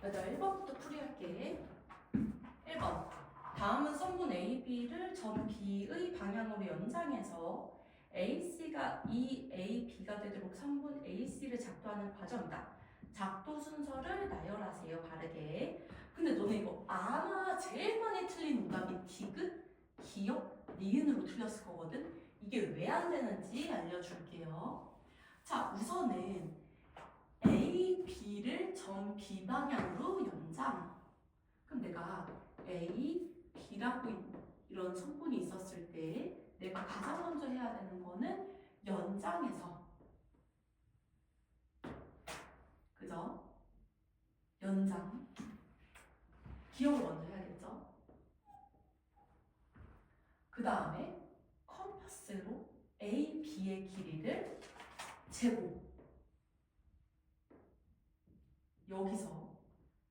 여자 1번부터 풀이할게. 1번. 다음은 선분 AB를 점 B의 방향으로 연장해서 AC가 EAB가 되도록 선분 AC를 작도하는 과정이다. 작도 순서를 나열하세요. 바르게. 근데 너네 이거 아마 제일 많이 틀린 오답이 디귿, 기역, 니은으로 틀렸을 거거든. 이게 왜 안 되는지 알려줄게요. 자, 우선은 A, B를 점 B 방향으로 연장. 그럼 내가 A, B라고 이런 성분이 있었을 때 내가 가장 먼저 해야 되는 거는 연장해서, 그죠? 연장. 기억을 먼저 해야겠죠? 그 다음에 컴퍼스로 A, B의 길이를 재고, 여기서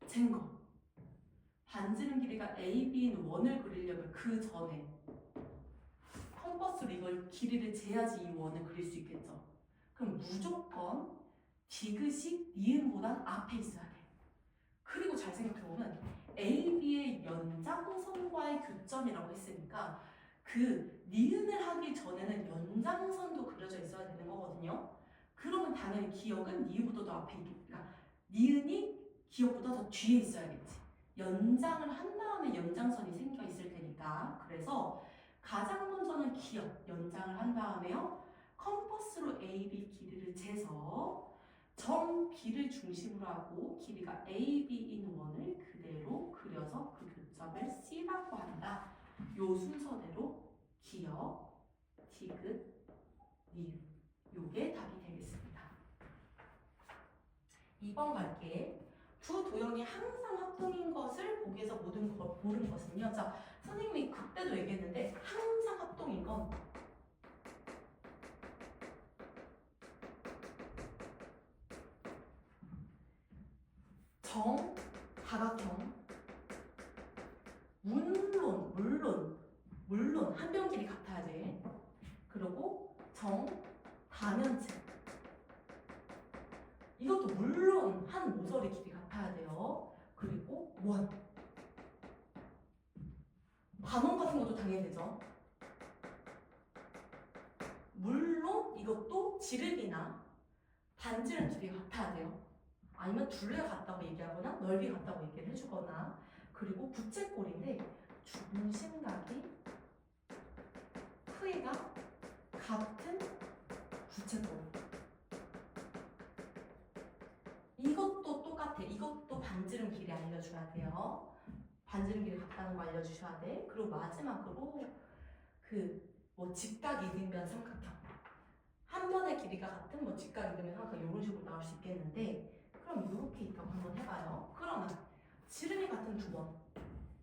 잰 거. 반지름 길이가 A, B인 원을 그리려면 그 전에 컴퍼스로 이걸 길이를 재야지 이 원을 그릴 수 있겠죠. 그럼 무조건 디귿이 니은보단 앞에 있어야 돼. 그리고 잘 생각해보면 A, B의 연장선과의 교점이라고 했으니까 그 니은을 하기 전에는 연장선도 그려져 있어야 되는 거거든요. 그러면 당연히 기역은 니은보다 더 앞에 있겠다. 그러니까 니은이 기역보다 더 뒤에 있어야겠지. 연장을 한 다음에 연장선이 생겨 있을 테니까. 그래서 가장 먼저는 기역, 연장을 한 다음에요. 컴퍼스로 AB 길이를 재서 점 B를 중심으로 하고 길이가 AB인 원을 그대로 그려서 그 교점을 C라고 한다. 요 순서대로 기역, 디귿, 니은. 요게 답이 되겠습니다. 2번 갈게. 두 도형이 항상 합동인 것을 보기에서 모든 걸 보는 것은요. 자, 선생님이 그때도 얘기했는데 항상 합동인 건 정다각형, 물론 한 변 길이 같아야 돼. 그리고 정다면체, 이것도 물론 한 모서리 길이 같아야 돼요. 그리고 원, 반원 같은 것도 당연히 되죠. 물론 이것도 지름이나 반지름 둘이 같아야 돼요. 아니면 둘레가 같다고 얘기하거나 넓이 같다고 얘기를 해주거나. 그리고 부채꼴인데 중심각이 크기가 같은 부채꼴. 이것도 똑같아. 이것도 반지름 길이 알려줘야 돼요. 반지름 길이 같다는 거 알려주셔야 돼. 그리고 마지막으로 직각 이등변 삼각형. 한 변의 길이가 같은 직각 이등변 삼각형 이런 식으로 나올 수 있겠는데, 그럼 이렇게 있다고 한번 해봐요. 그러면 지름이 같은 두 번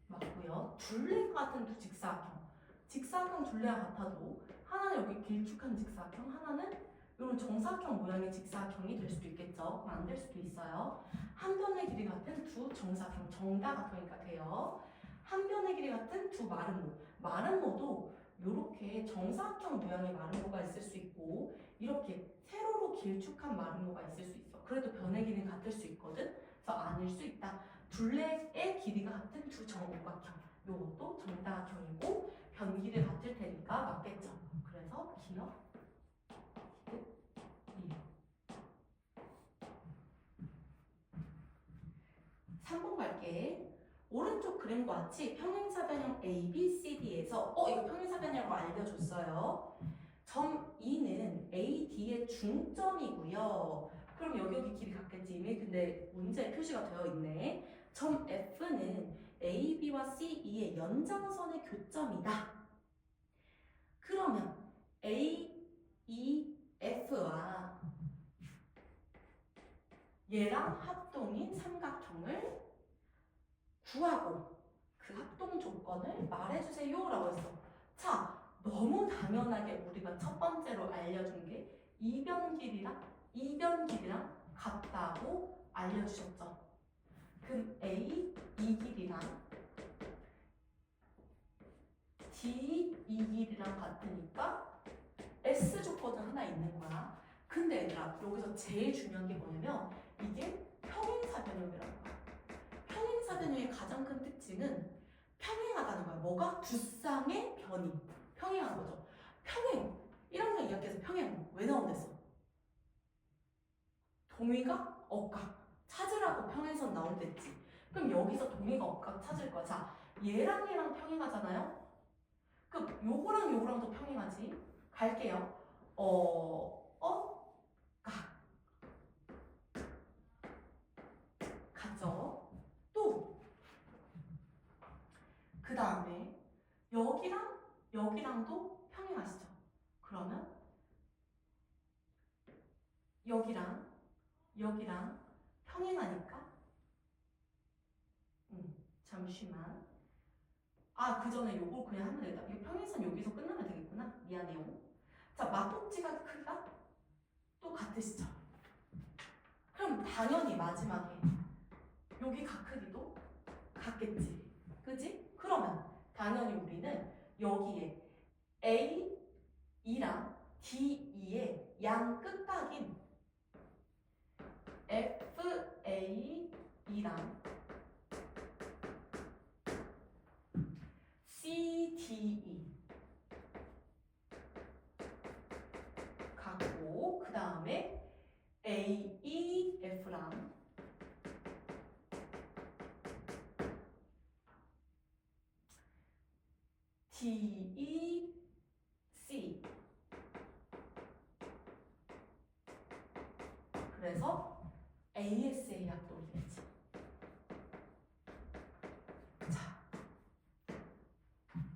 맞고요. 둘레가 같은 두 직사각형. 직사각형 둘레가 같아도 하나는 여기 길쭉한 직사각형, 하나는 이런 정사각형 모양의 직사각형이 될 수도 있겠죠. 안 될 수도 있어요. 한 변의 길이 같은 두 정사각형, 정다각형이니까 돼요. 한 변의 길이 같은 두 마름모. 마름모도 이렇게 정사각형 모양의 마름모가 있을 수 있고 이렇게 세로로 길쭉한 마름모가 있을 수 있어. 그래도 변의 길이는 같을 수 있거든. 그래서 아닐 수 있다. 둘레의 길이가 같은 두 정오각형. 이것도 정다각형이고 변 길이 같을 테니까 맞겠죠. 그래서 기억. 3번 갈게. 오른쪽 그림과 같이 평행사변형 ABCD에서 이거 평행사변이라고 알려줬어요. 점 E는 AD의 중점이고요. 그럼 여기 길이 같겠지 이미. 근데 문제에 표시가 되어 있네. 점 F는 AB와 CE의 연장선의 교점이다. 그러면 AEF와 얘랑 합동인 삼각형을 구하고 그 합동 조건을 말해주세요 라고 했어. 자, 너무 당연하게 우리가 첫 번째로 알려준 게 이변 길이랑 같다고 알려주셨죠. 그럼 A, 이 길이랑 D, 이 길이랑 같으니까 S 조건은 하나 있는 거야. 근데 얘들아, 여기서 제일 중요한 게 뭐냐면 이게 평행사변형이라는 거야. X아베뉴의 가장 큰 특징은 평행하다는 거야. 뭐가? 두 쌍의 변이 평행한 거죠. 평행 1학년 2학기에서 평행 왜 나온댔어? 동의각, 억각 찾으라고 평행선 나온댔지. 그럼 여기서 동의각, 억각 찾을 거야. 자, 얘랑 얘랑 평행하잖아요. 그럼 요거랑 요거랑도 평행하지. 갈게요. 각 같죠? 또 그 다음에 여기랑 여기랑도 평행하시죠? 그러면 여기랑 여기랑 평행하니까 잠시만. 그 전에 요거 그냥 하면 되겠다. 이거 평행선 여기서 끝나면 되겠구나. 미안해요. 자, 막꼭지가 크기가 또 같으시죠? 그럼 당연히 마지막에 여기 각 크기도 같겠지. 그지? 그러면 당연히 우리는 여기에 A, E랑 D, E의 양 끝각인 F, A, E랑 C, D, E 같고 그 다음에 A, E, F랑 D, E, C 그래서 ASA 약돌이겠지. 자,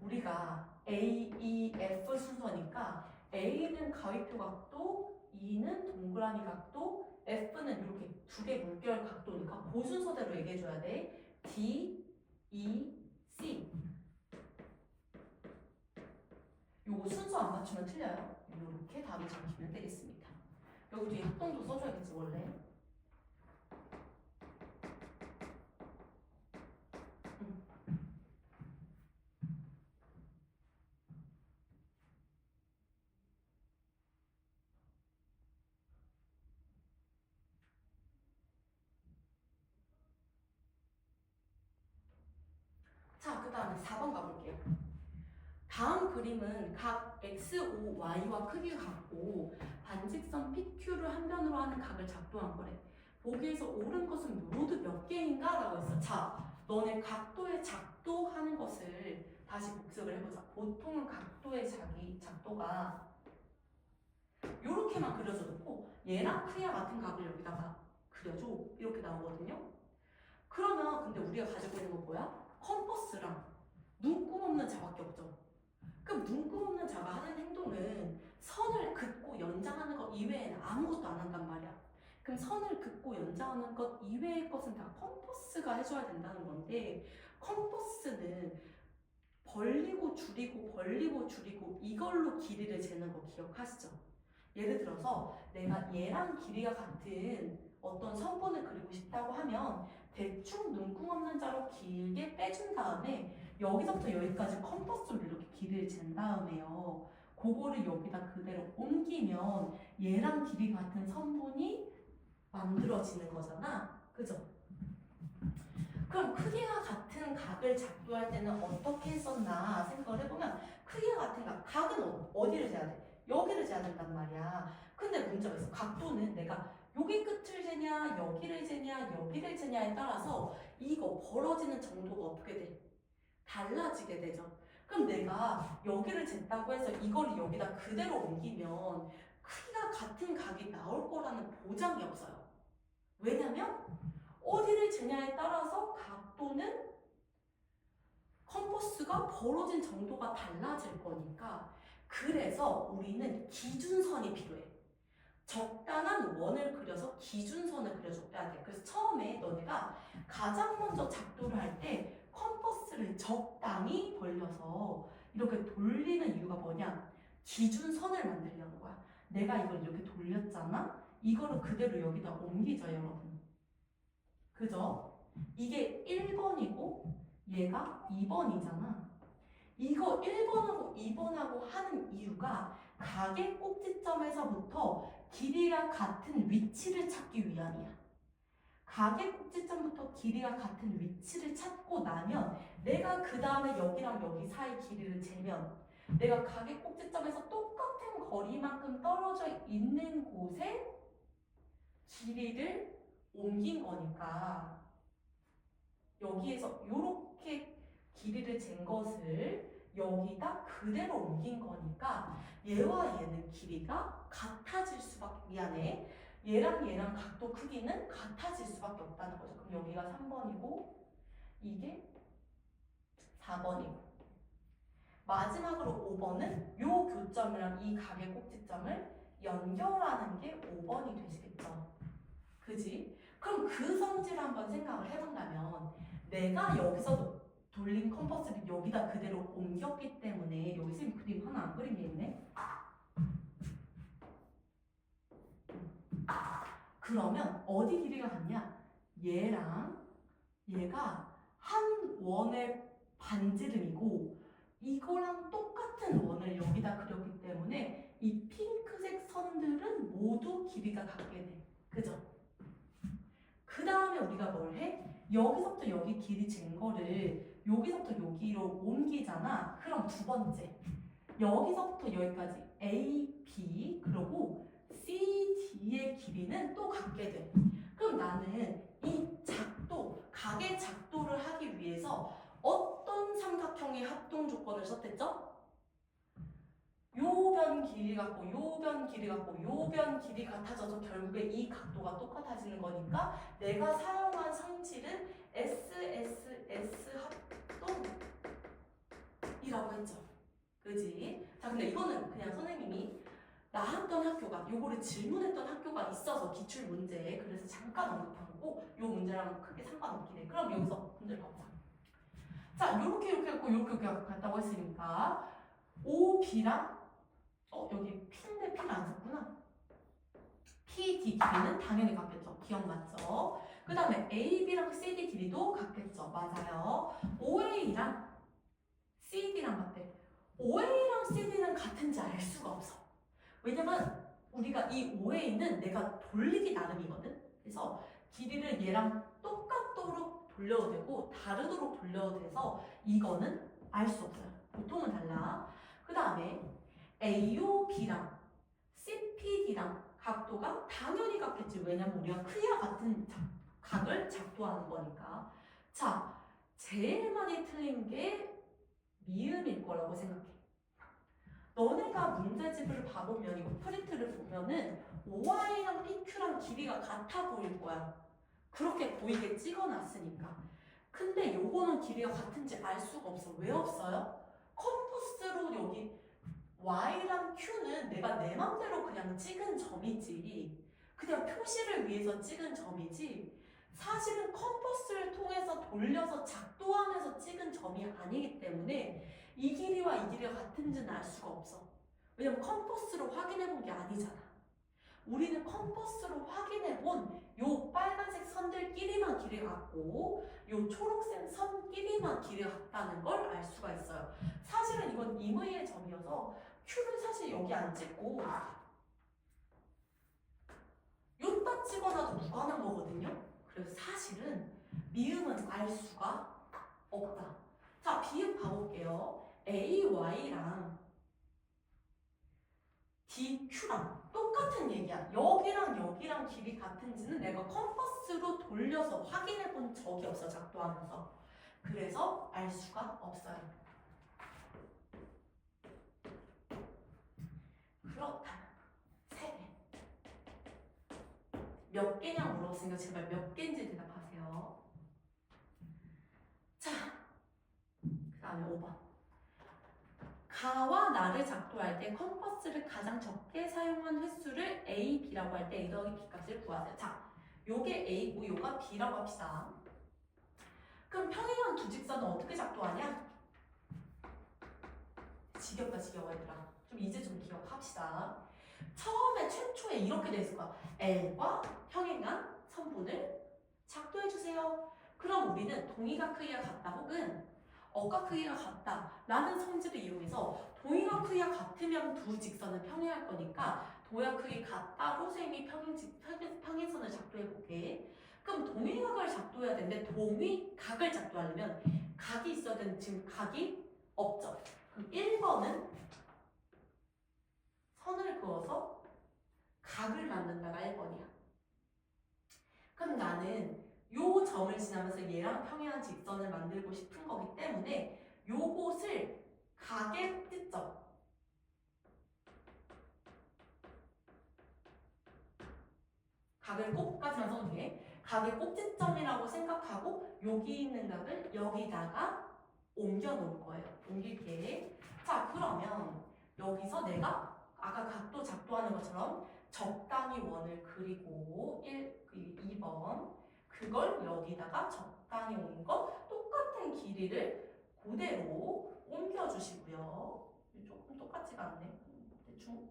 우리가 A, E, F 순서니까 A는 가위표 각도, E는 동그라미 각도, F는 이렇게 두 개 물결 각도니까 그 순서대로 얘기해줘야 돼. D, E, C. 요거 순서 안 맞추면 틀려요. 이렇게 답을 적히면 되겠습니다. 여기 뒤에 합동도 써줘야겠지 원래. 자, 그 다음에 4번 가볼게요. 다음 그림은 각 X, O, Y와 크기가 같고 반직선 PQ를 한 변으로 하는 각을 작도한 거래. 보기에서 옳은 것은 모두 몇 개인가? 라고 했어. 자, 너네 각도의 작도하는 것을 다시 복습을 해보자. 보통은 각도의 작도가 이렇게만 그려져 놓고 얘랑 크기가 같은 각을 여기다가 그려줘. 이렇게 나오거든요. 그러면 근데 우리가 가지고 있는 건 뭐야? 컴퍼스랑 눈금 없는 자밖에 없죠. 그럼 눈금 없는 자가 하는 행동은 선을 긋고 연장하는 것 이외에는 아무것도 안 한단 말이야. 그럼 선을 긋고 연장하는 것 이외의 것은 다 컴퍼스가 해줘야 된다는 건데 컴퍼스는 벌리고 줄이고 벌리고 줄이고 이걸로 길이를 재는 거 기억하시죠? 예를 들어서 내가 얘랑 길이가 같은 어떤 성분을 그리고 싶다고 하면 대충 눈금 없는 자로 길게 빼준 다음에 여기서부터 여기까지 컴퍼스로 이렇게 길이를 잰 다음에요. 그거를 여기다 그대로 옮기면 얘랑 길이 같은 성분이 만들어지는 거잖아. 그죠? 그럼 크기가 같은 각을 작도할 때는 어떻게 했었나 생각을 해보면 크기가 같은 각은 어디를 재야 돼? 여기를 재야 된단 말이야. 근데 문제가 있어. 각도는 내가 여기 끝을 재냐 여기를 재냐 여기를 재냐에 따라서 이거 벌어지는 정도가 어떻게 돼? 달라지게 되죠. 그럼 내가 여기를 쟀다고 해서 이걸 여기다 그대로 옮기면 크기가 같은 각이 나올 거라는 보장이 없어요. 왜냐면 어디를 재냐에 따라서 각도는 컴퍼스가 벌어진 정도가 달라질 거니까 그래서 우리는 기준선이 필요해. 적당한 원을 그려서 기준선을 그려줘야 돼. 그래서 처음에 너네가 가장 먼저 작도를 할 때 컴퍼스를 적당히 벌려서 이렇게 돌리는 이유가 뭐냐? 기준선을 만들려는 거야. 내가 이걸 이렇게 돌렸잖아? 이거를 그대로 여기다 옮기죠, 여러분. 그죠? 이게 1번이고 얘가 2번이잖아. 이거 1번하고 2번하고 하는 이유가 각의 꼭지점에서부터 길이가 같은 위치를 찾기 위함이야. 가계 꼭지점부터 길이가 같은 위치를 찾고 나면 내가 그 다음에 여기랑 여기 사이 길이를 재면 내가 가계 꼭지점에서 똑같은 거리만큼 떨어져 있는 곳에 길이를 옮긴 거니까 여기에서 이렇게 길이를 잰 것을 여기다 그대로 옮긴 거니까 얘와 얘는 길이가 같아질 수밖에 미안해. 얘랑 얘랑 각도 크기는 같아질 수밖에 없다는 거죠. 그럼 여기가 3번이고 이게 4번이고 마지막으로 5번은 요 교점이랑 이 가계 꼭지점을 연결하는 게 5번이 되시겠죠. 그지? 그럼 그 성질을 한번 생각을 해본다면 내가 여기서 돌린 컴퍼스를 여기다 그대로 옮겼기 때문에 여기 선생님 그림 하나 안 그린 게 있네? 그러면 어디 길이가 같냐? 얘랑 얘가 한 원의 반지름이고 이거랑 똑같은 원을 여기다 그렸기 때문에 이 핑크색 선들은 모두 길이가 같게 돼. 그죠? 그 다음에 우리가 뭘 해? 여기서부터 여기 길이 잰 거를 여기서부터 여기로 옮기잖아. 그럼 두 번째 여기서부터 여기까지 A, B 그리고 C, D의 길이는 또 같게 돼. 그럼 나는 이 작도, 각의 작도를 하기 위해서 어떤 삼각형의 합동 조건을 썼댔죠? 요 변 길이 같고 요 변 길이 같고 요 변 길이 같아져서 결국에 이 각도가 똑같아지는 거니까 내가 사용한 성질은 SSS 합동이라고 했죠. 그지? 자, 근데 이거는 그냥 선생님이 나왔던 학교가 요거를 질문했던 학교가 있어서 기출 문제 그래서 잠깐 언급한 거고 요 문제랑 크게 상관없긴 해. 그럼 여기서 문제를 가보자. 자, 요렇게 했고 요렇게 갔다고 했으니까 OB랑 여기 P인데 P를 안 썼구나. PD 길이는 당연히 같겠죠. 기억났죠? 그 다음에 AB랑 CD 길이도 같겠죠. 맞아요. OA랑 CD랑 같대. OA랑 CD는 같은지 알 수가 없어. 왜냐면 우리가 이 OA는 내가 돌리기 나름이거든. 그래서 길이를 얘랑 똑같도록 돌려도 되고 다르도록 돌려도 돼서 이거는 알 수 없어요. 보통은 달라. 그 다음에 AOB랑 CPD랑 각도가 당연히 같겠지. 왜냐면 우리가 크기와 같은 각을 작도하는 거니까. 자, 제일 많이 틀린 게 미음일 거라고 생각해. 너네가 문제집을 봐보면 이거 프린트를 보면은 OI랑 PQ랑 길이가 같아 보일 거야. 그렇게 보이게 찍어놨으니까. 근데 요거는 길이가 같은지 알 수가 없어. 왜 없어요? 컴퍼스로 여기 Y랑 Q는 내가 내 맘대로 그냥 찍은 점이지. 그냥 표시를 위해서 찍은 점이지. 사실은 컴퍼스를 통해서 돌려서 작도하면서 찍은 점이 아니기 때문에 이 길이와 이 길이가 같은지는 알 수가 없어. 왜냐면 컴퍼스로 확인해 본 게 아니잖아. 우리는 컴퍼스로 확인해 본 요 빨간색 선들끼리만 길이가 같고 요 초록색 선끼리만 길이가 같다는 걸 알 수가 있어요. 사실은 이건 임의의 점이어서 Q를 사실 여기 안 찍고 요따 찍어놔도 무관한 거거든요. 그래서 사실은 미음은 알 수가 없다. 자, 비읍 봐볼게요. AY랑 DQ랑 똑같은 얘기야. 여기랑 여기랑 길이 같은지는 내가 컴퍼스로 돌려서 확인해 본 적이 없어, 작도하면서. 그래서 알 수가 없어요. 그렇다면 3개. 몇 개냐 물어봤으니까 제발 몇 개인지 대답하세요. 자, 그 다음에 5번. 가와 나를 작도할 때 컴퍼스를 가장 적게 사용한 횟수를 A, B라고 할 때 A 더하기 B 값을 구하세요. 자, 요게 A고 요가 B라고 합시다. 그럼 평행한 두 직선은 어떻게 작도하냐? 지겹다 지겨워 얘들아. 좀 이제 좀 기억합시다. 처음에 최초에 이렇게 돼 있을 거야. L과 평행한 선분을 작도해주세요. 그럼 우리는 동의각 크기가 같다 혹은 억각 크기가 같다 라는 성질을 이용해서 동의각 크기가 같으면 두 직선은 평행할 거니까 동의각 크기 같다로 쌤이 평행선을 작도해볼게. 그럼 동위각을 작도해야 되는데 동위각을 작도하려면 각이 있어야 되는데 지금 각이 없죠. 그럼 1번은 선을 그어서 각을 만든다가 1번이야. 그럼 나는 요 점을 지나면서 얘랑 평행한 직선을 만들고 싶은 거기 때문에 요곳을 각의 꼭지점, 각을 꼭까지만 써도 돼. 각의 꼭지점이라고 생각하고 여기 있는 각을 여기다가 옮겨 놓을 거예요. 옮길게. 자, 그러면 여기서 내가 아까 각도 작도하는 것처럼 적당히 원을 그리고 2번 그걸 여기다가 적당히 온 거 똑같은 길이를 그대로 옮겨주시고요. 조금 똑같지가 않네. 대충.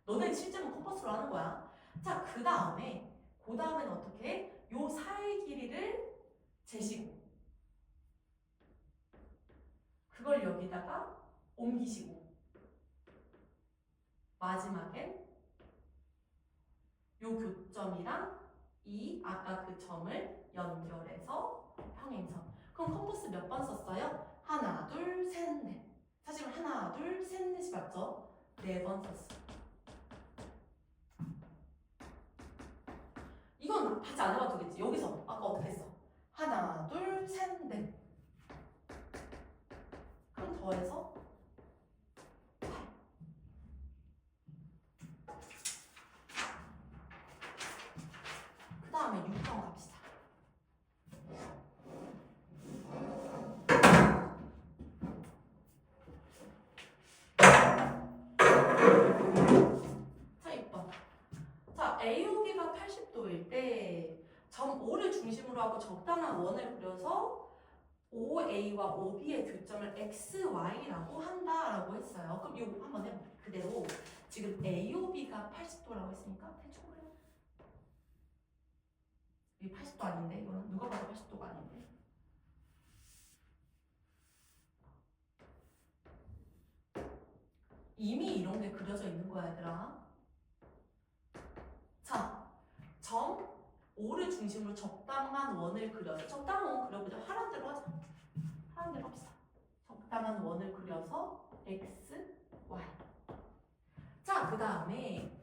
너네 실제로 컴퍼스로 하는 거야. 자, 그 다음에는 어떻게 해? 요 사이 길이를 재시고 그걸 여기다가 옮기시고 마지막엔 요 교점이랑 이 아까 그 점을 연결해서 평행선. 그럼 컴퍼스 몇 번 썼어요? 하나, 둘, 셋, 넷. 사실 하나, 둘, 셋, 넷이 맞죠? 4번 썼어. 이건 하지 안 해봐도 되겠지. 여기서 아까 어떻게 했어? 하나, 둘, 셋, 넷. 그럼 더해서 8. 그 다음에 6번 갑시다. 자, 6번. 자, AOB가 80도일 때 점 O를 중심으로 하고 적당한 원을 그려서 OA와 OB의 교점을 XY라고 한다라고 했어요. 그럼 이거 한번 해봐. 그대로 지금 AOB가 80도라고 했으니까 대충 그래. 이게 80도 아닌데 이거는 누가 봐도 80도가 아닌데. 이미 이런 게 그려져 있는 거야, 얘들아. 자, 점 O를 중심으로 적당한 원을 그려서 적당한 원 그려보자. 하란 대로 하자. 하란 대로 합시다. 적당한 원을 그려서 X, Y. 자, 그 다음에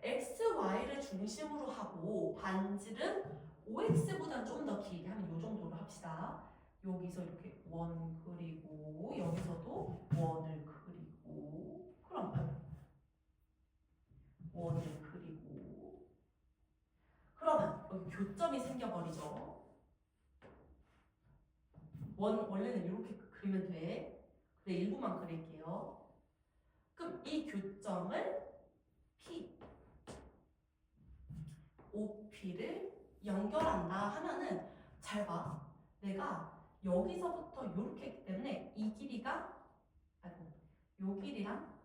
X, Y를 중심으로 하고 반지름 OX보다는 좀 더 길게 하면 이 정도로 합시다. 여기서 이렇게 원 그리고 여기서도 원을 그리고 그럼 원을 그리고 그러면 여기 교점이 생겨버리죠. 원래는 이렇게 그리면 돼. 근데 일부만 그릴게요. 그럼 이 교점을 P, OP를 연결한다 하면은 잘 봐. 내가 여기서부터 이렇게 했기 때문에 이 길이가 요 길이랑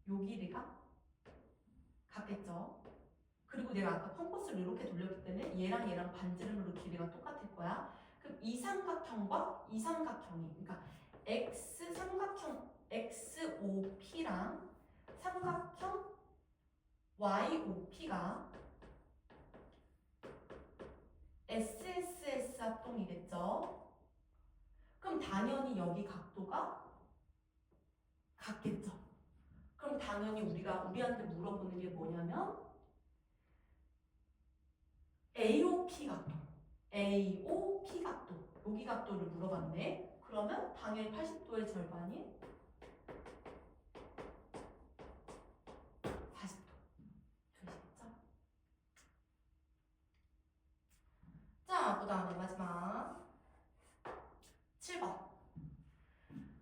요 길이가 같겠죠. 그리고 내가 아까 컴퍼스를 이렇게 돌렸기 때문에 얘랑 반지름으로 길이가 똑같을 거야. 그럼 이 삼각형과 이 삼각형이 그러니까 X 삼각형 XOP랑 삼각형 YOP가 SSS 합동이겠죠. 그럼 당연히 여기 각도가 같겠죠. 그럼 당연히 우리한테 물어보는 게 뭐냐면 AOP 각도, AOP 각도, 여기 각도를 물어봤네. 그러면 당연히 80도의 절반이 40도. 되시겠죠? 자, 그 다음에 마지막 7번.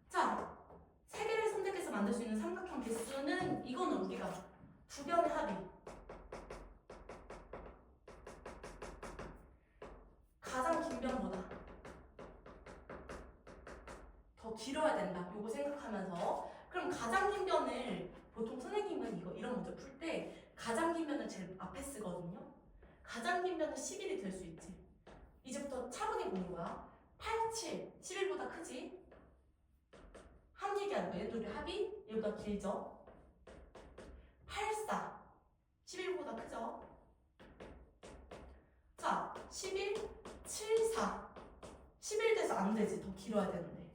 자, 세 개를 선택해서 만들 수 있는 삼각형 개수는 이거는 우리가 두 변의 합이 가장 긴 변보다 더 길어야 된다. 요거 생각하면서 그럼 가장 긴 변을 보통 선생님은 이런 문제 풀 때 가장 긴 변을 제일 앞에 쓰거든요. 가장 긴 변은 11이 될 수 있지. 이제부터 차분히 보는 거야. 87, 11보다 크지? 한 얘기하는 거야. 얘들의 합이 얘보다 길죠? 84, 11보다 크죠? 자, 11, 7, 4. 11 돼서 안 되지. 더 길어야 되는데.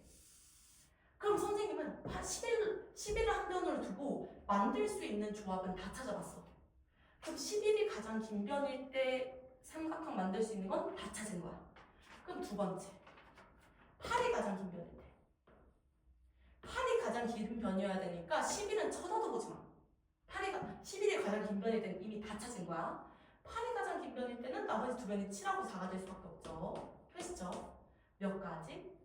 그럼 선생님은 11을 한 변으로 두고 만들 수 있는 조합은 다 찾아봤어. 그럼 11이 가장 긴 변일 때 삼각형 만들 수 있는 건 다 찾은 거야. 그럼 두 번째. 8이 가장 긴 변일 때. 8이 가장 긴 변이어야 되니까 11은 쳐다도 보지 마. 11이 가장 긴 변일 때는 이미 다 찾은 거야. 8이 가장 긴 변일 때는 나머지 두 변이 7하고 4가 될 수밖에 없죠. 표시죠. 몇 가지?